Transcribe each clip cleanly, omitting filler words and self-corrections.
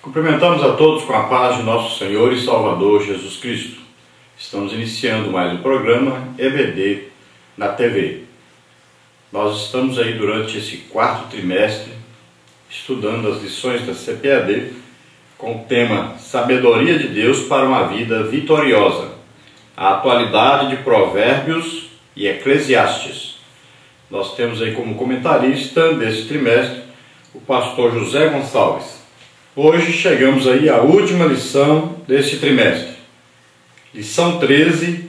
Cumprimentamos a todos com a paz de nosso Senhor e Salvador Jesus Cristo. Estamos iniciando mais um programa EBD na TV. Nós estamos aí durante esse quarto trimestre estudando as lições da CPAD com o tema Sabedoria de Deus para uma Vida Vitoriosa, a atualidade de Provérbios e Eclesiastes. Nós temos aí como comentarista desse trimestre o pastor José Gonçalves. Hoje chegamos aí à última lição deste trimestre. Lição 13,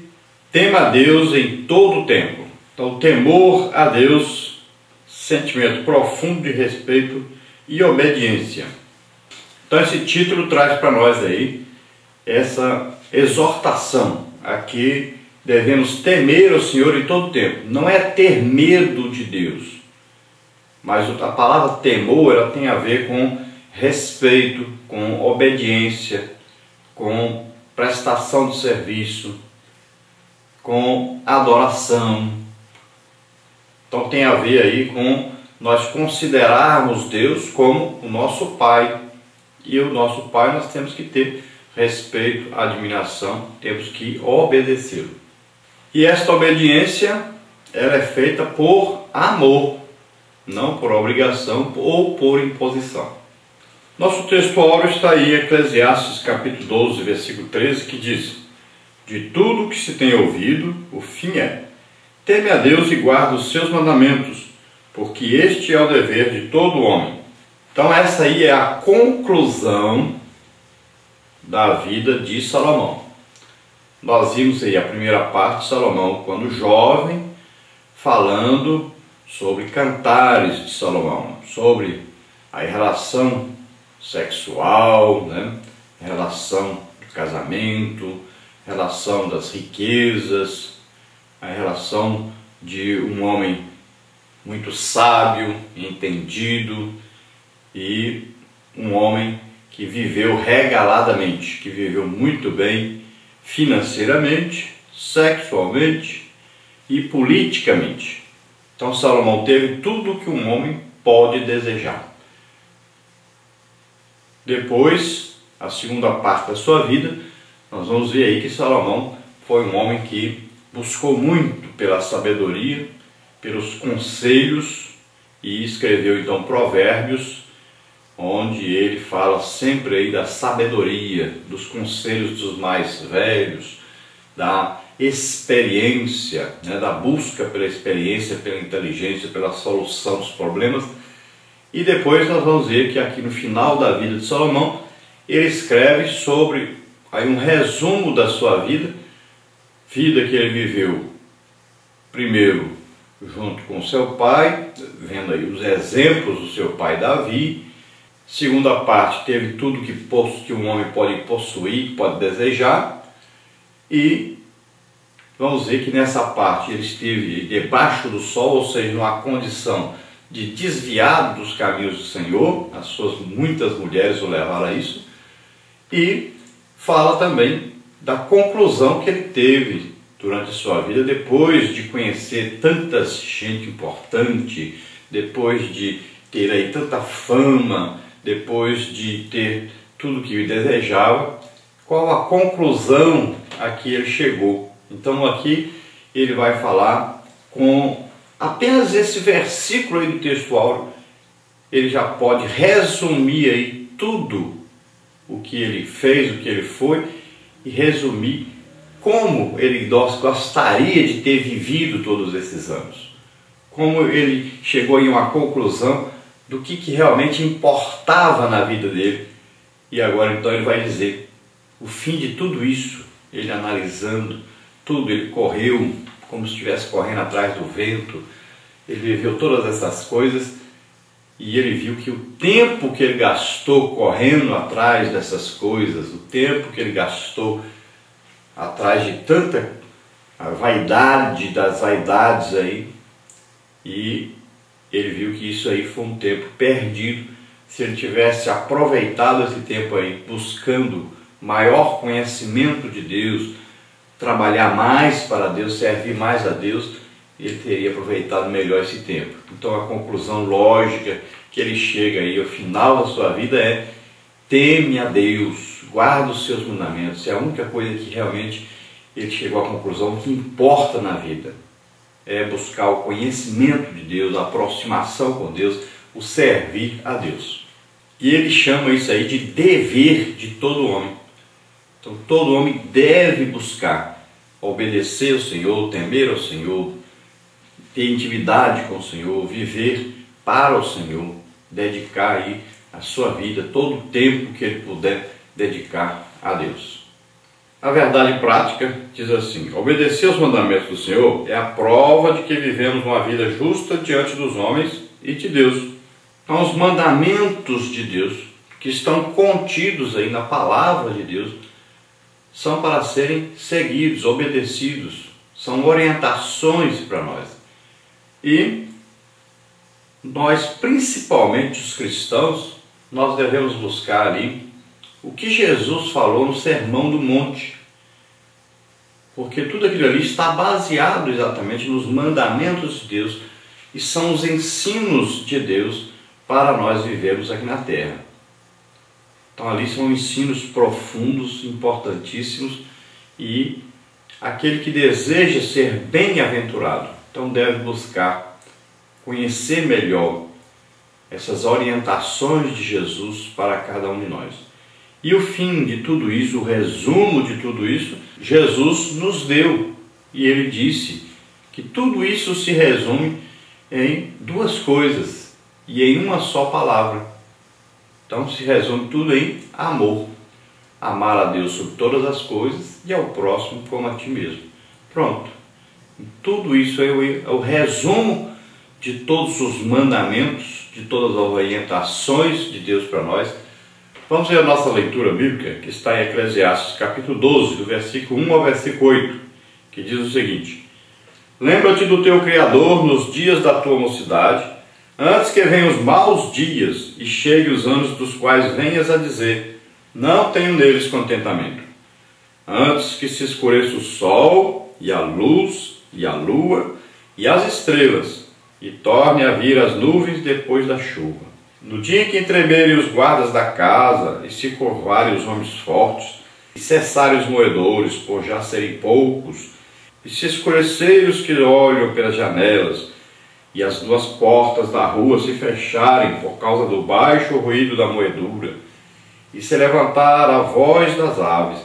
tema a Deus em todo o tempo. Então, temor a Deus, sentimento profundo de respeito e obediência. Então, esse título traz para nós aí essa exortação a que devemos temer o Senhor em todo o tempo. Não é ter medo de Deus, mas a palavra temor ela tem a ver com respeito, com obediência, com prestação de serviço, com adoração. Então tem a ver aí com nós considerarmos Deus como o nosso Pai. E o nosso Pai nós temos que ter respeito, admiração, temos que obedecê-lo. E esta obediência ela é feita por amor, não por obrigação ou por imposição. Nosso texto áureo está aí, Eclesiastes capítulo 12, versículo 13, que diz: de tudo que se tem ouvido, o fim é: teme a Deus e guarda os seus mandamentos, porque este é o dever de todo homem. Então essa aí é a conclusão da vida de Salomão. Nós vimos aí a primeira parte de Salomão, quando jovem, falando sobre cantares de Salomão, sobre a relação sexual, relação do casamento, relação das riquezas, a relação de um homem muito sábio, entendido e um homem que viveu regaladamente, que viveu muito bem financeiramente, sexualmente e politicamente. Então Salomão teve tudo o que um homem pode desejar. Depois, a segunda parte da sua vida, nós vamos ver aí que Salomão foi um homem que buscou muito pela sabedoria, pelos conselhos e escreveu então Provérbios, onde ele fala sempre aí da sabedoria, dos conselhos dos mais velhos, da experiência, da busca pela experiência, pela inteligência, pela solução dos problemas. E depois nós vamos ver que aqui no final da vida de Salomão, ele escreve sobre aí um resumo da sua vida que ele viveu primeiro junto com seu pai, vendo aí os exemplos do seu pai Davi. Segunda parte, teve tudo que um homem pode possuir, pode desejar. E vamos ver que nessa parte ele esteve debaixo do sol, ou seja, numa condição de desviado dos caminhos do Senhor. As suas muitas mulheres o levaram a isso. E fala também da conclusão que ele teve durante a sua vida, depois de conhecer tanta gente importante, depois de ter aí tanta fama, depois de ter tudo que ele desejava, qual a conclusão a que ele chegou. Então aqui ele vai falar com apenas esse versículo aí do texto áureo, ele já pode resumir aí tudo o que ele fez, o que ele foi, e resumir como ele gostaria de ter vivido todos esses anos. Como ele chegou em uma conclusão do que realmente importava na vida dele. E agora então ele vai dizer o fim de tudo isso, ele analisando tudo, ele correu como se estivesse correndo atrás do vento, ele viveu todas essas coisas e ele viu que o tempo que ele gastou correndo atrás dessas coisas, o tempo que ele gastou atrás de tanta vaidade das vaidades aí, e ele viu que isso aí foi um tempo perdido. Se ele tivesse aproveitado esse tempo aí buscando maior conhecimento de Deus, trabalhar mais para Deus, servir mais a Deus, ele teria aproveitado melhor esse tempo. Então a conclusão lógica que ele chega aí ao final da sua vida é teme a Deus, guarda os seus mandamentos. É a única coisa que realmente ele chegou à conclusão que importa na vida. É buscar o conhecimento de Deus, a aproximação com Deus, o servir a Deus. E ele chama isso aí de dever de todo homem. Então todo homem deve buscar obedecer ao Senhor, temer ao Senhor, ter intimidade com o Senhor, viver para o Senhor, dedicar aí a sua vida, todo o tempo que ele puder dedicar a Deus. A verdade prática diz assim: obedecer aos mandamentos do Senhor é a prova de que vivemos uma vida justa diante dos homens e de Deus. Então, os mandamentos de Deus, que estão contidos aí na palavra de Deus, são para serem seguidos, obedecidos, são orientações para nós. E nós, principalmente os cristãos, nós devemos buscar ali o que Jesus falou no Sermão do Monte, porque tudo aquilo ali está baseado exatamente nos mandamentos de Deus e são os ensinos de Deus para nós vivermos aqui na terra. Então ali são ensinos profundos, importantíssimos, e aquele que deseja ser bem-aventurado, então deve buscar conhecer melhor essas orientações de Jesus para cada um de nós. E o fim de tudo isso, o resumo de tudo isso, Jesus nos deu. E ele disse que tudo isso se resume em duas coisas e em uma só palavra. Então se resume tudo em amor. Amar a Deus sobre todas as coisas e ao próximo como a ti mesmo. Pronto. Tudo isso é o resumo de todos os mandamentos, de todas as orientações de Deus para nós. Vamos ver a nossa leitura bíblica, que está em Eclesiastes, capítulo 12, do versículo 1 ao versículo 8, que diz o seguinte: lembra-te do teu Criador nos dias da tua mocidade, antes que venham os maus dias e cheguem os anos dos quais venhas a dizer, não tenho neles contentamento. Antes que se escureça o sol, e a luz, e a lua, e as estrelas, e torne a vir as nuvens depois da chuva. No dia em que tremerem os guardas da casa, e se curvarem os homens fortes, e cessarem os moedores, por já serem poucos, e se escurecerem os que olham pelas janelas, e as duas portas da rua se fecharem por causa do baixo ruído da moedura, e se levantar a voz das aves,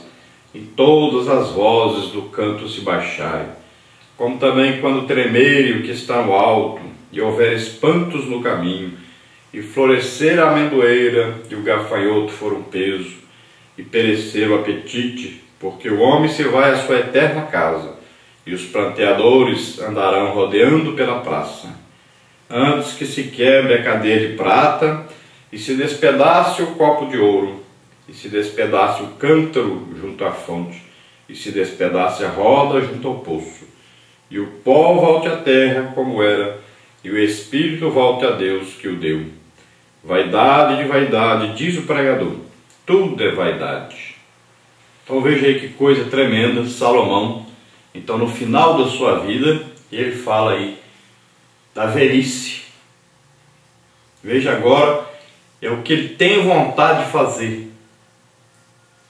e todas as vozes do canto se baixarem, como também quando tremerem o que está no alto, e houver espantos no caminho, e florescer a amendoeira, e o gafanhoto for um peso, e perecer o apetite, porque o homem se vai à sua eterna casa, e os pranteadores andarão rodeando pela praça. Antes que se quebre a cadeia de prata, e se despedace o copo de ouro, e se despedace o cântaro junto à fonte, e se despedace a roda junto ao poço, e o pó volte à terra como era, e o espírito volte a Deus que o deu. Vaidade de vaidade, diz o pregador, tudo é vaidade. Então veja aí que coisa tremenda, Salomão. Então no final da sua vida, ele fala aí da velhice. Veja agora, é o que ele tem vontade de fazer,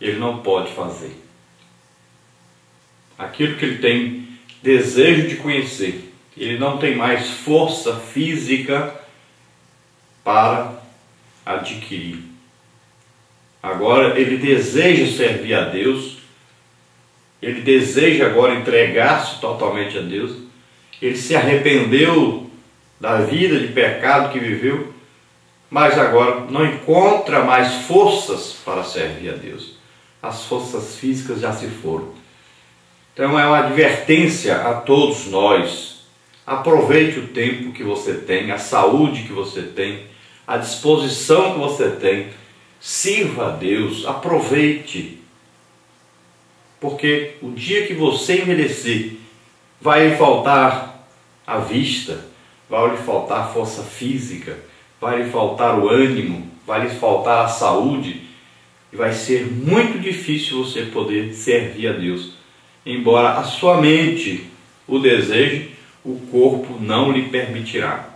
ele não pode fazer. Aquilo que ele tem desejo de conhecer, ele não tem mais força física para adquirir. Agora ele deseja servir a Deus, ele deseja agora entregar-se totalmente a Deus, ele se arrependeu da vida de pecado que viveu, mas agora não encontra mais forças para servir a Deus. As forças físicas já se foram. Então é uma advertência a todos nós. Aproveite o tempo que você tem, a saúde que você tem, a disposição que você tem, sirva a Deus, aproveite, porque o dia que você envelhecer, vai lhe faltar a vista, vai lhe faltar a força física, vai lhe faltar o ânimo, vai lhe faltar a saúde, e vai ser muito difícil você poder servir a Deus, embora a sua mente o deseje, o corpo não lhe permitirá.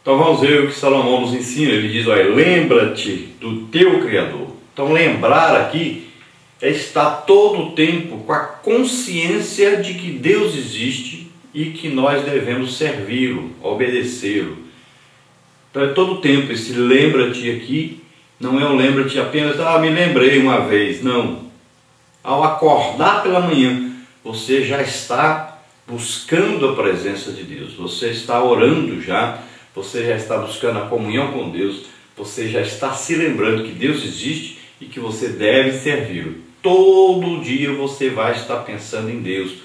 Então vamos ver o que Salomão nos ensina. Ele diz, olha, lembra-te do teu Criador. Então lembrar aqui é estar todo o tempo com a consciência de que Deus existe e que nós devemos servi-lo, obedecê-lo. Então é todo o tempo, esse lembra-te aqui não é um lembra-te apenas, me lembrei uma vez, não. Ao acordar pela manhã, você já está buscando a presença de Deus, você está orando já, você já está buscando a comunhão com Deus, você já está se lembrando que Deus existe e que você deve servi-lo. Todo dia você vai estar pensando em Deus.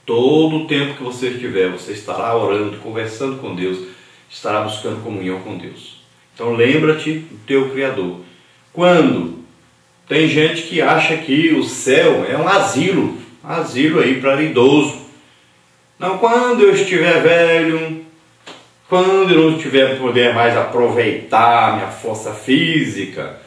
Todo o tempo que você estiver, você estará orando, conversando com Deus, estará buscando comunhão com Deus. Então lembra-te do teu Criador. Quando tem gente que acha que o céu é um asilo aí para idoso. Não, quando eu estiver velho, quando eu não tiver poder mais aproveitar minha força física,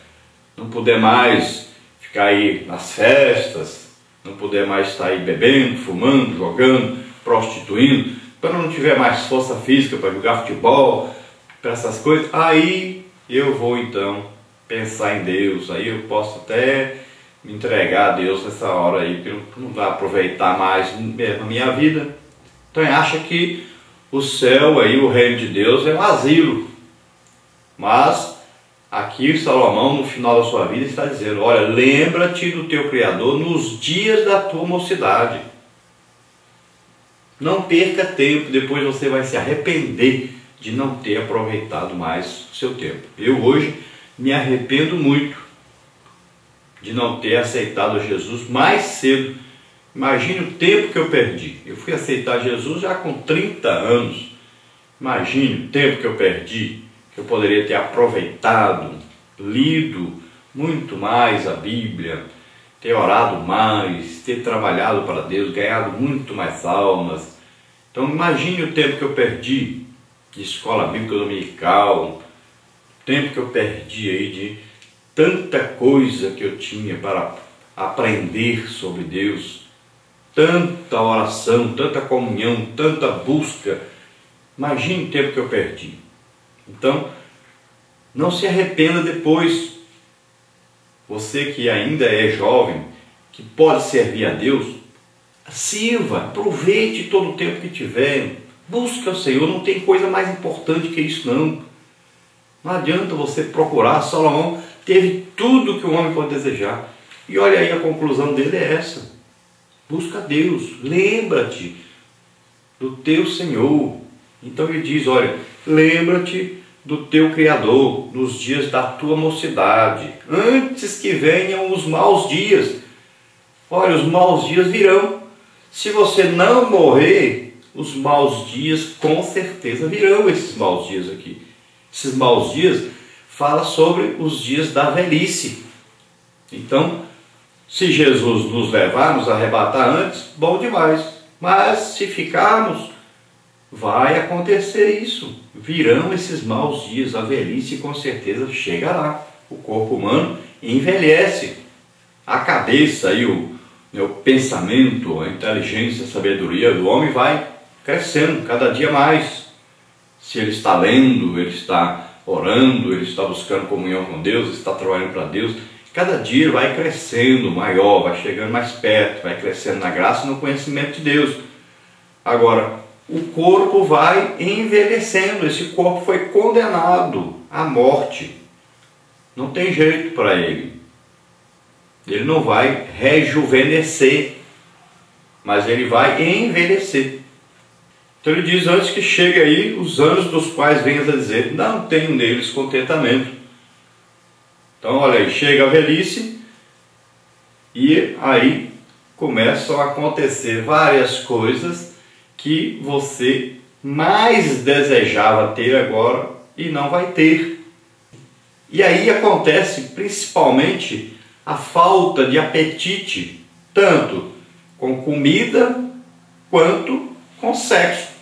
não puder mais ficar aí nas festas, não puder mais estar aí bebendo, fumando, jogando, prostituindo, quando eu não tiver mais força física para jogar futebol, para essas coisas, aí eu vou então pensar em Deus, aí eu posso até me entregar a Deus nessa hora aí, porque não vai aproveitar mais a minha vida. Então acha que o céu aí, o reino de Deus é um asilo. Mas aqui Salomão, no final da sua vida, está dizendo, olha, lembra-te do teu Criador nos dias da tua mocidade. Não perca tempo, depois você vai se arrepender de não ter aproveitado mais o seu tempo. Eu hoje me arrependo muito de não ter aceitado Jesus mais cedo. Imagine o tempo que eu perdi. Eu fui aceitar Jesus já com 30 anos. Imagine o tempo que eu perdi, que eu poderia ter aproveitado, lido muito mais a Bíblia, ter orado mais, ter trabalhado para Deus, ganhado muito mais almas. Então imagine o tempo que eu perdi de escola bíblica dominical, o tempo que eu perdi aí de tanta coisa que eu tinha para aprender sobre Deus, tanta oração, tanta comunhão, tanta busca. Imagine o tempo que eu perdi. Então, não se arrependa depois. Você que ainda é jovem, que pode servir a Deus, sirva, aproveite todo o tempo que tiver, busque o Senhor, não tem coisa mais importante que isso não. Não adianta você procurar. Salomão teve tudo que o homem pode desejar. E olha aí, a conclusão dele é essa. Busca Deus, lembra-te do teu Senhor. Então ele diz, olha, lembra-te do teu Criador nos dias da tua mocidade, antes que venham os maus dias. Olha, os maus dias virão. Se você não morrer, os maus dias com certeza virão, esses maus dias aqui. Esses maus dias fala sobre os dias da velhice. Então, se Jesus nos levar, nos arrebatar antes, bom demais. Mas se ficarmos, vai acontecer isso. Virão esses maus dias, a velhice com certeza chegará. O corpo humano envelhece. A cabeça e o pensamento, a inteligência, a sabedoria do homem vai crescendo cada dia mais. Se ele está lendo, ele está orando, ele está buscando comunhão com Deus, está trabalhando para Deus, cada dia vai crescendo maior, vai chegando mais perto, vai crescendo na graça e no conhecimento de Deus. Agora, o corpo vai envelhecendo, esse corpo foi condenado à morte. Não tem jeito para ele. Ele não vai rejuvenescer, mas ele vai envelhecer. Então ele diz, antes que chegue aí os anos dos quais venhas a dizer, não tenho neles contentamento. Então olha aí, chega a velhice e aí começam a acontecer várias coisas que você mais desejava ter agora e não vai ter. E aí acontece principalmente a falta de apetite, tanto com comida quanto com sexo.